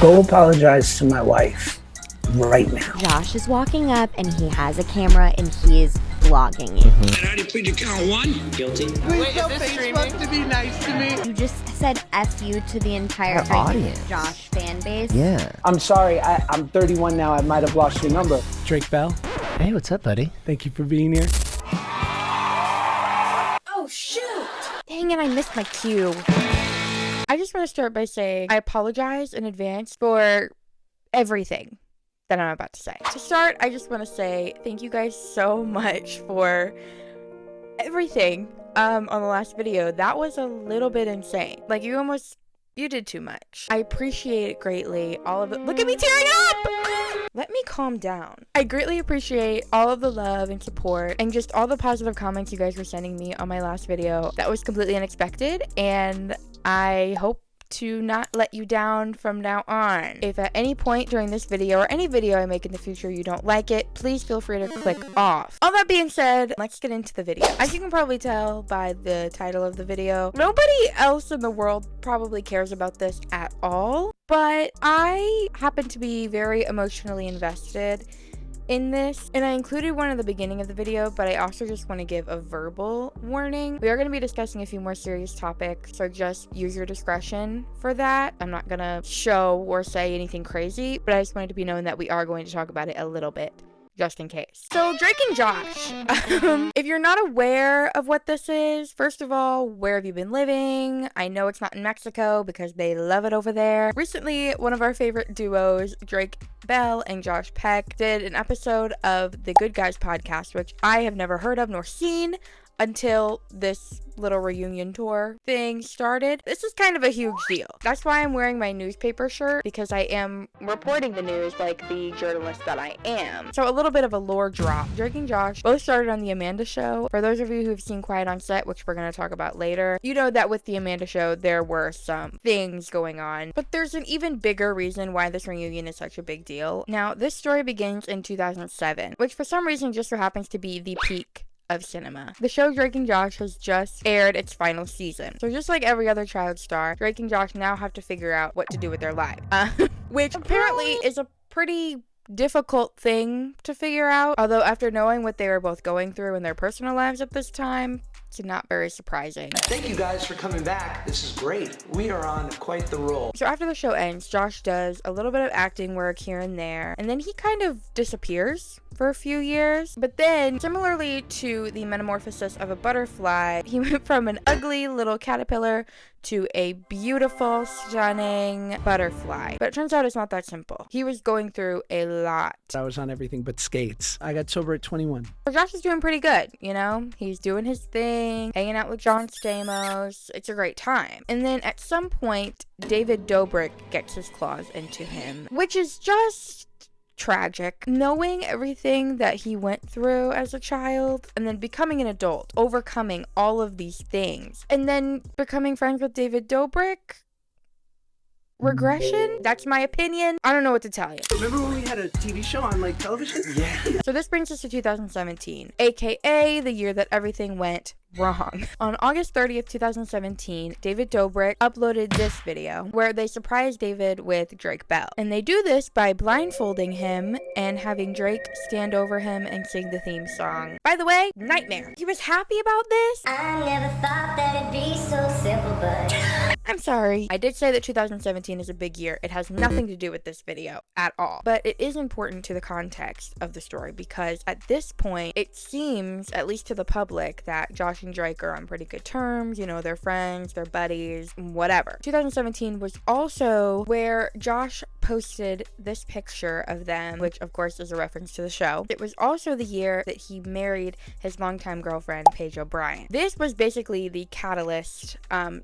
Go apologize to my wife right now. Josh is walking up and he has a camera and he is vlogging you. And how do you plead to count one? Guilty. Please tell Facebook to be nice to me. You just said F you to the entire Our audience. Josh fan base. Yeah. I'm sorry, I'm 31 now. I might have lost your number. Drake Bell, Hey, what's up, buddy? thank you for being here. Oh, shoot. Dang it, I missed my cue. I just want to start by saying I apologize in advance for everything that I'm about to say. To start, I just want to say thank you guys so much for everything on the last video. That was a little bit insane. Like, you did too much. I appreciate it greatly. All of it. Look at me tearing up! Let me calm down. I greatly appreciate all of the love and support and just all the positive comments you guys were sending me on my last video. That was completely unexpected, and I hope to not let you down from now on. If at any point during this video or any video I make in the future you don't like it, please feel free to click off. All that being said, let's get into the video. As you can probably tell by the title of the video, nobody else in the world probably cares about this at all, but I happen to be very emotionally invested in this, and I included one at the beginning of the video, but I also just want to give a verbal warning. We are going to be discussing a few more serious topics, so just use your discretion for that. I'm not going to show or say anything crazy, but I just wanted to be known that we are going to talk about it a little bit, just in case. So Drake and Josh, if you're not aware of what this is, first of all, where have you been living? I know it's not in Mexico because they love it over there. Recently, one of our favorite duos, Drake Bell and Josh Peck, did an episode of the Good Guys podcast, which I have never heard of nor seen until this little reunion tour thing started. This is kind of a huge deal. That's why I'm wearing my newspaper shirt, because I am reporting the news like the journalist that I am. So a little bit of a lore drop. Drake and Josh both started on the Amanda Show. For those of you who've seen Quiet on Set, which we're going to talk about later, you know that with the Amanda Show there were some things going on, but there's an even bigger reason why this reunion is such a big deal. Now, this story begins in 2007, which for some reason just so happens to be the peak of cinema. The show Drake and Josh has just aired its final season. So just like every other child star, Drake and Josh now have to figure out what to do with their lives. Which apparently is a pretty difficult thing to figure out. Although after knowing what they were both going through in their personal lives at this time, it's not very surprising. Thank you guys for coming back. This is great. We are on quite the roll. So after the show ends, Josh does a little bit of acting work here and there, and then he kind of disappears for a few years. But then, similarly to the metamorphosis of a butterfly, he went from an ugly little caterpillar to a beautiful, stunning butterfly. But it turns out it's not that simple. He was going through a lot. I was on everything but skates. I got sober at 21. So Josh is doing pretty good, you know? He's doing his thing, hanging out with John Stamos. It's a great time. And then at some point, David Dobrik gets his claws into him, which is just tragic. Knowing everything that he went through as a child, and then becoming an adult, overcoming all of these things, and then becoming friends with David Dobrik. Regression? That's my opinion. I don't know what to tell you. Remember when we had a TV show on like television? Yeah. So this brings us to 2017, aka the year that everything went wrong. On August 30th, 2017, David Dobrik uploaded this video where they surprised David with Drake Bell. And they do this by blindfolding him and having Drake stand over him and sing the theme song. By the way, nightmare. He was happy about this? I never thought that it'd be so simple, but I'm sorry. I did say that 2017 is a big year. It has nothing to do with this video at all. But it is important to the context of the story because at this point, it seems, at least to the public, that Josh and Drake are on pretty good terms. You know, they're friends, they're buddies, whatever. 2017 was also where Josh posted this picture of them, which of course is a reference to the show. It was also the year that he married his longtime girlfriend, Paige O'Brien. This was basically the catalyst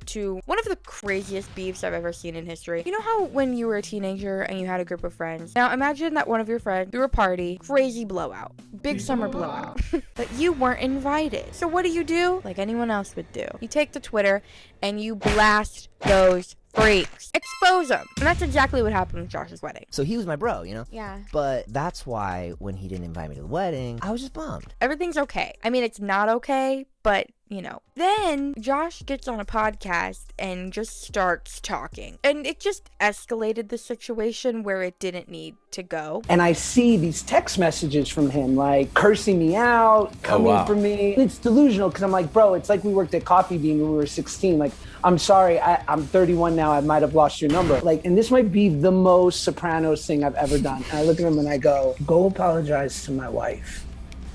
to one of the craziest beefs I've ever seen in history. You know how when you were a teenager and you had a group of friends? Now imagine that one of your friends threw a party, crazy blowout, big summer blowout, but you weren't invited. So what do? Like anyone else would do. You take to Twitter and you blast those freaks. Expose them. And that's exactly what happened with Josh's wedding. So he was my bro, you know? Yeah. But that's why when he didn't invite me to the wedding, I was just bummed. Everything's okay. I mean, it's not okay, but you know. Then Josh gets on a podcast and just starts talking. And it just escalated the situation where it didn't need to go. And I see these text messages from him, like cursing me out, coming for me. It's delusional because I'm like, bro, it's like we worked at Coffee Bean when we were 16. Like, I'm sorry, I'm 31 now. I might have lost your number. Like, and this might be the most Sopranos thing I've ever done. And I look at him and I go apologize to my wife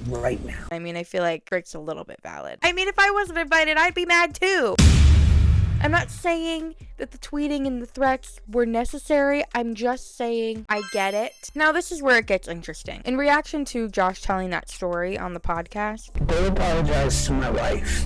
right now. I mean, I feel like Drake's a little bit valid. I mean, if I wasn't invited, I'd be mad too. I'm not saying that the tweeting and the threats were necessary. I'm just saying I get it. Now, this is where it gets interesting. In reaction to Josh telling that story on the podcast, Go apologize to my wife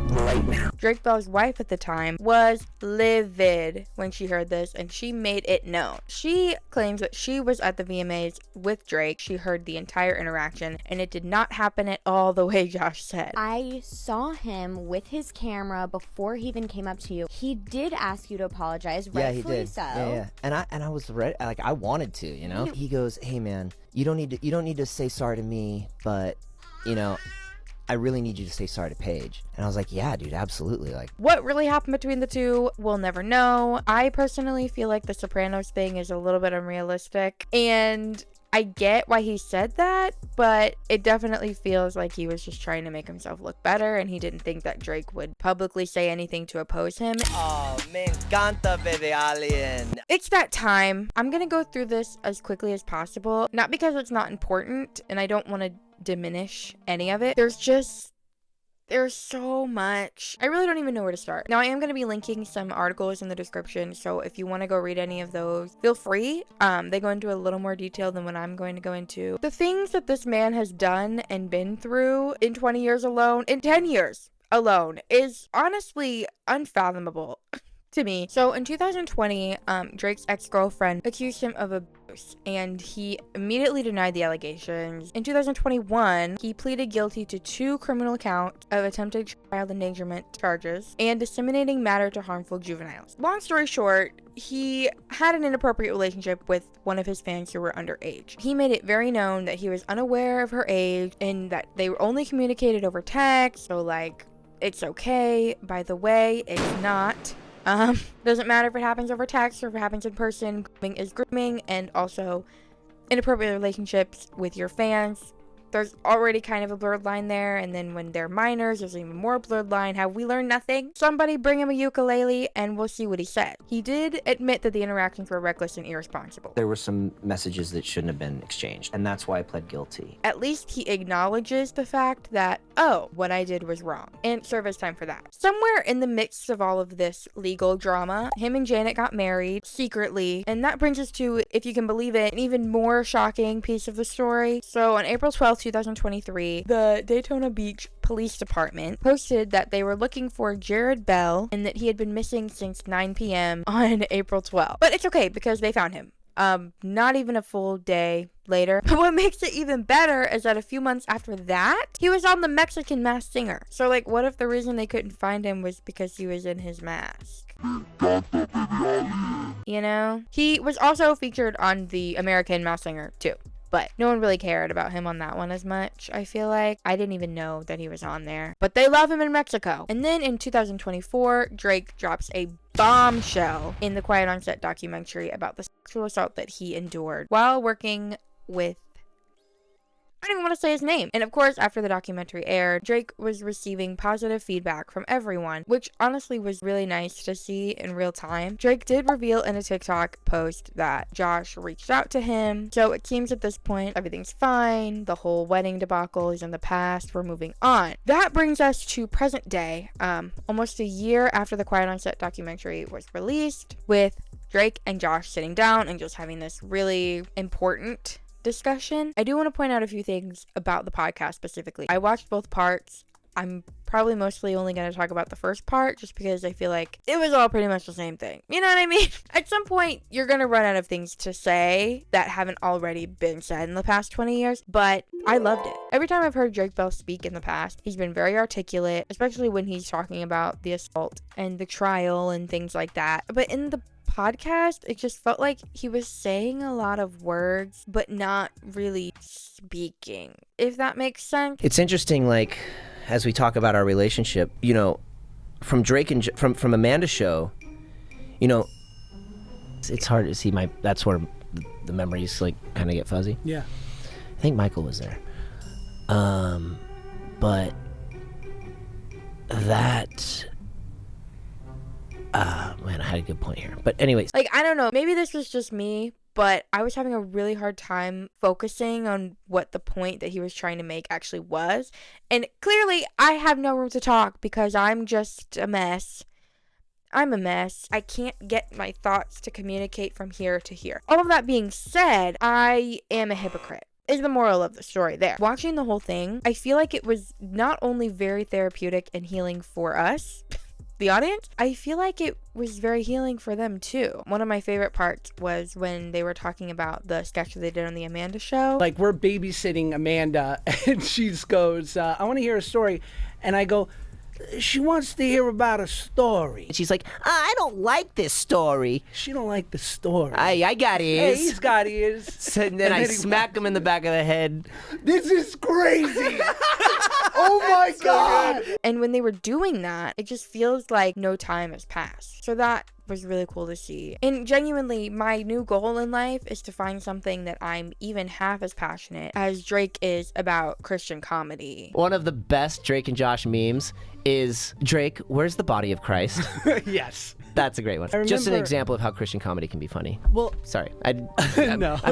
right now. Drake Bell's wife at the time was livid when she heard this, and she made it known. She claims that she was at the VMAs with Drake. She heard the entire interaction, and it did not happen at all the way Josh said. I saw him with his camera before he even came up to you. He did ask you to apologize, Yeah, he rightfully did. so. Yeah. And I was ready. Like, I wanted to, you know. He goes, "Hey, man, you don't need to say sorry to me, but you know, I really need you to say sorry to Paige." And I was like, yeah, dude, absolutely. Like, What really happened between the two, we'll never know. I personally feel like the Sopranos thing is a little bit unrealistic, and I get why he said that, but it definitely feels like he was just trying to make himself look better, and he didn't think that Drake would publicly say anything to oppose him. oh, me encanta, baby alien. It's that time. I'm gonna go through this as quickly as possible, not because it's not important, and I don't want to diminish any of it. There's so much. I really don't even know where to start. Now, I am going to be linking some articles in the description, so if you want to go read any of those, feel free. They go into a little more detail than what I'm going to go into. The things that this man has done and been through in 20 years alone, in 10 years alone, is honestly unfathomable to me. So in 2020, Drake's ex-girlfriend accused him of abuse, and he immediately denied the allegations. In 2021, he pleaded guilty to 2 criminal counts of attempted child endangerment charges and disseminating matter to harmful juveniles. Long story short, he had an inappropriate relationship with one of his fans who were underage. He made it very known that he was unaware of her age and that they were only communicated over text, so like, it's okay. By the way, it's not. Doesn't matter if it happens over text or if it happens in person. Grooming is grooming, and also inappropriate relationships with your fans. There's already kind of a blurred line there, and then when they're minors, there's an even more blurred line. Have we learned nothing? Somebody bring him a ukulele, and we'll see what he said. He did admit that the interactions were reckless and irresponsible. There were some messages that shouldn't have been exchanged, and that's why I pled guilty. At least he acknowledges the fact that, oh, what I did was wrong, and serve his time for that. Somewhere in the midst of all of this legal drama, him and Janet got married secretly, and that brings us to, if you can believe it, an even more shocking piece of the story. So on April 12th, 2023, the Daytona Beach Police Department posted that they were looking for Jared Bell and that he had been missing since 9 p.m. on April 12th. But it's okay because they found him. Not even a full day later. But what makes it even better is that a few months after that, he was on the Mexican Masked Singer. So like, what if the reason they couldn't find him was because he was in his mask? You know? He was also featured on the American Masked Singer too. But no one really cared about him on that one as much, I feel like. I didn't even know that he was on there. But they love him in Mexico. And then in 2024, Drake drops a bombshell in the Quiet on Set documentary about the sexual assault that he endured while working with, I don't even want to say his name. And of course, after the documentary aired, Drake was receiving positive feedback from everyone, which honestly was really nice to see in real time. Drake did reveal in a TikTok post that Josh reached out to him. So it seems at this point, everything's fine. The whole wedding debacle is in the past. We're moving on. That brings us to present day, almost a year after the Quiet on Set documentary was released, with Drake and Josh sitting down and just having this really important discussion. I do want to point out a few things about the podcast specifically. I watched both parts. I'm probably mostly only going to talk about the first part just because I feel like it was all pretty much the same thing. You know what I mean? At some point, you're going to run out of things to say that haven't already been said in the past 20 years, but I loved it. Every time I've heard Drake Bell speak in the past, he's been very articulate, especially when he's talking about the assault and the trial and things like that. But in the podcast, it just felt like he was saying a lot of words but not really speaking, if that makes sense. It's interesting, like, as we talk about our relationship, you know, from Drake and from Amanda's show, you know, it's hard to see that's where the memories like kind of get fuzzy. Yeah. I think Michael was there. But that, man, I had a good point here. But anyways. Like, I don't know, maybe this was just me, but I was having a really hard time focusing on what the point that he was trying to make actually was. And clearly, I have no room to talk because I'm just a mess. I'm a mess. I can't get my thoughts to communicate from here to here. All of that being said, I am a hypocrite. Is the moral of the story there. Watching the whole thing, I feel like it was not only very therapeutic and healing for us, the audience, I feel like it was very healing for them too. One of my favorite parts was when they were talking about the sketch that they did on the Amanda show. Like, we're babysitting Amanda, and she goes, I want to hear a story. And I go, she wants to hear about a story. And she's like, I don't like this story. She don't like the story. I got ears. Hey, he's got ears. So then I smack him in the back of the head. This is crazy. Oh my God. And when they were doing that, it just feels like no time has passed. So that was really cool to see. And genuinely, my new goal in life is to find something that I'm even half as passionate as Drake is about Christian comedy. One of the best Drake and Josh memes is, Drake, where's the body of Christ? Yes. That's a great one. Just an example of how Christian comedy can be funny. Well, sorry. I'm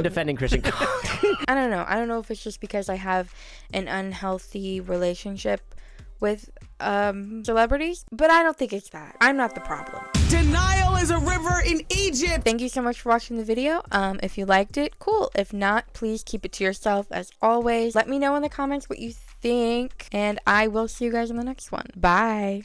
defending Christian comedy. I don't know. I don't know if it's just because I have an unhealthy relationship with celebrities, but I don't think it's that. I'm not the problem. Denial is a river in Egypt. Thank you so much for watching the video. If you liked it, cool. If not, please keep it to yourself as always. Let me know in the comments what you think, and I will see you guys in the next one. Bye.